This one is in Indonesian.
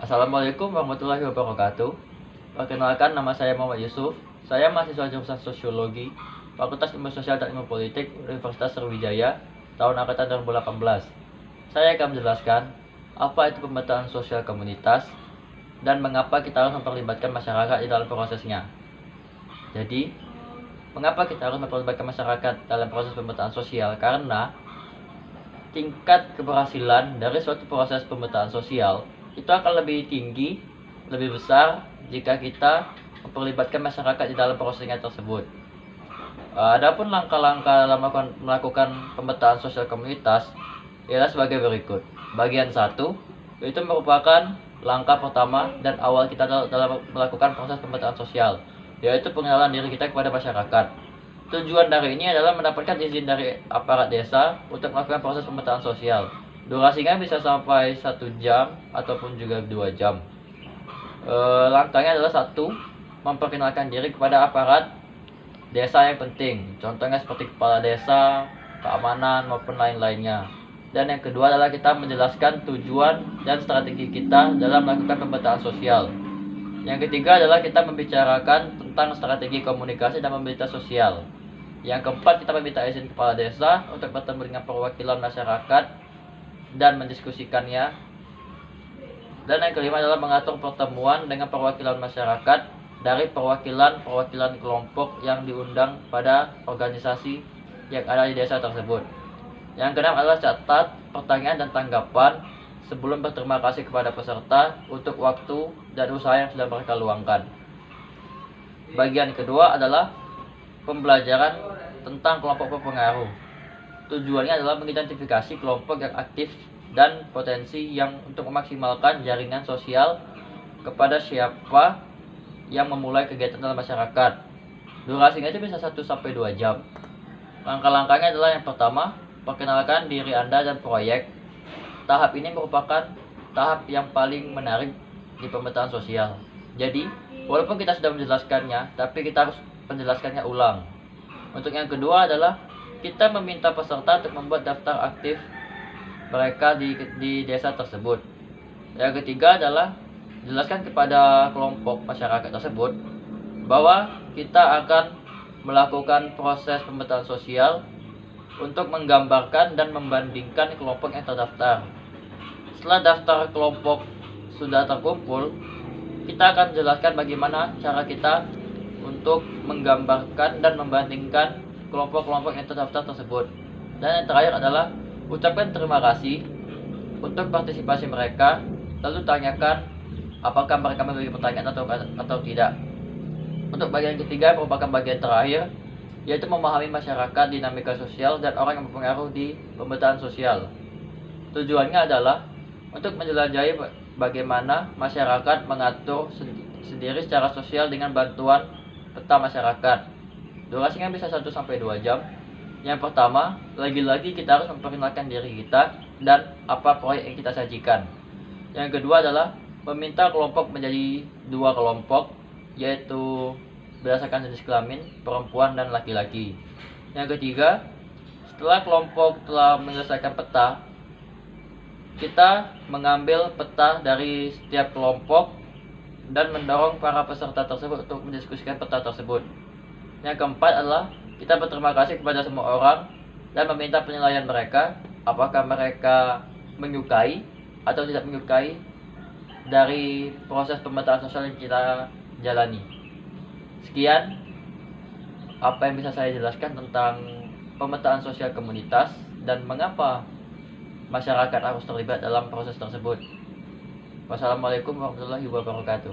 Assalamualaikum warahmatullahi wabarakatuh. Perkenalkan, nama saya Muhammad Yusuf. Saya mahasiswa jurusan Sosiologi, Fakultas Ilmu Sosial dan Ilmu Politik, Universitas Sriwijaya, tahun angkatan 2018. Saya akan menjelaskan apa itu pemetaan sosial komunitas dan mengapa kita harus memperlibatkan masyarakat di dalam prosesnya. Jadi, mengapa kita harus memperlibatkan masyarakat dalam proses pemetaan sosial? Karena tingkat keberhasilan dari suatu proses pemetaan sosial itu akan lebih tinggi, lebih besar jika kita memperlibatkan masyarakat di dalam prosesnya tersebut. Adapun langkah-langkah dalam melakukan pemetaan sosial komunitas ialah sebagai berikut. Bagian 1 itu merupakan langkah pertama dan awal kita dalam melakukan proses pemetaan sosial, yaitu pengenalan diri kita kepada masyarakat. Tujuan dari ini adalah mendapatkan izin dari aparat desa untuk melakukan proses pemetaan sosial. Durasinya bisa sampai 1 jam ataupun juga 2 jam. Langkahnya adalah 1, memperkenalkan diri kepada aparat desa yang penting. Contohnya seperti kepala desa, keamanan, maupun lain-lainnya. Dan yang kedua adalah kita menjelaskan tujuan dan strategi kita dalam melakukan pemetaan sosial. Yang ketiga adalah kita membicarakan tentang strategi komunikasi dan mobilitas sosial. Yang keempat, kita meminta izin kepala desa untuk bertemu dengan perwakilan masyarakat dan mendiskusikannya. Dan yang kelima adalah mengatur pertemuan dengan perwakilan masyarakat dari perwakilan kelompok yang diundang pada organisasi yang ada di desa tersebut. Yang keenam adalah catat pertanyaan dan tanggapan sebelum berterima kasih kepada peserta untuk waktu dan usaha yang sudah mereka luangkan. Bagian kedua adalah pembelajaran tentang kelompok berpengaruh. Tujuannya adalah mengidentifikasi kelompok yang aktif dan potensi yang untuk memaksimalkan jaringan sosial kepada siapa yang memulai kegiatan dalam masyarakat. Durasinya itu bisa 1-2 jam. Langkah-langkahnya adalah yang pertama, perkenalkan diri Anda dan proyek. Tahap ini merupakan tahap yang paling menarik di pemetaan sosial. Jadi, walaupun kita sudah menjelaskannya, tapi kita harus menjelaskannya ulang. Untuk yang kedua adalah kita meminta peserta untuk membuat daftar aktif mereka di desa tersebut. Yang ketiga adalah jelaskan kepada kelompok masyarakat tersebut bahwa kita akan melakukan proses pemetaan sosial untuk menggambarkan dan membandingkan kelompok yang terdaftar. Setelah daftar kelompok sudah terkumpul, kita akan menjelaskan bagaimana cara kita untuk menggambarkan dan membandingkan kelompok-kelompok yang terdaftar tersebut. Dan yang terakhir adalah ucapkan terima kasih untuk partisipasi mereka, lalu tanyakan apakah mereka memiliki pertanyaan atau tidak. Untuk bagian ketiga merupakan bagian terakhir, yaitu memahami masyarakat, dinamika sosial, dan orang yang berpengaruh di pemetaan sosial. Tujuannya adalah untuk menjelajahi bagaimana masyarakat mengatur sendiri secara sosial dengan bantuan peta masyarakat. Durasinya bisa 1-2 jam. Yang pertama, lagi-lagi kita harus memperkenalkan diri kita dan apa proyek yang kita sajikan. Yang kedua adalah meminta kelompok menjadi 2 kelompok, yaitu berdasarkan jenis kelamin, perempuan dan laki-laki. Yang ketiga, setelah kelompok telah menyelesaikan peta, kita mengambil peta dari setiap kelompok dan mendorong para peserta tersebut untuk mendiskusikan peta tersebut. Yang keempat adalah kita berterima kasih kepada semua orang dan meminta penilaian mereka, apakah mereka menyukai atau tidak menyukai dari proses pemetaan sosial yang kita jalani. Sekian apa yang bisa saya jelaskan tentang pemetaan sosial komunitas dan mengapa masyarakat harus terlibat dalam proses tersebut. Wassalamualaikum warahmatullahi wabarakatuh.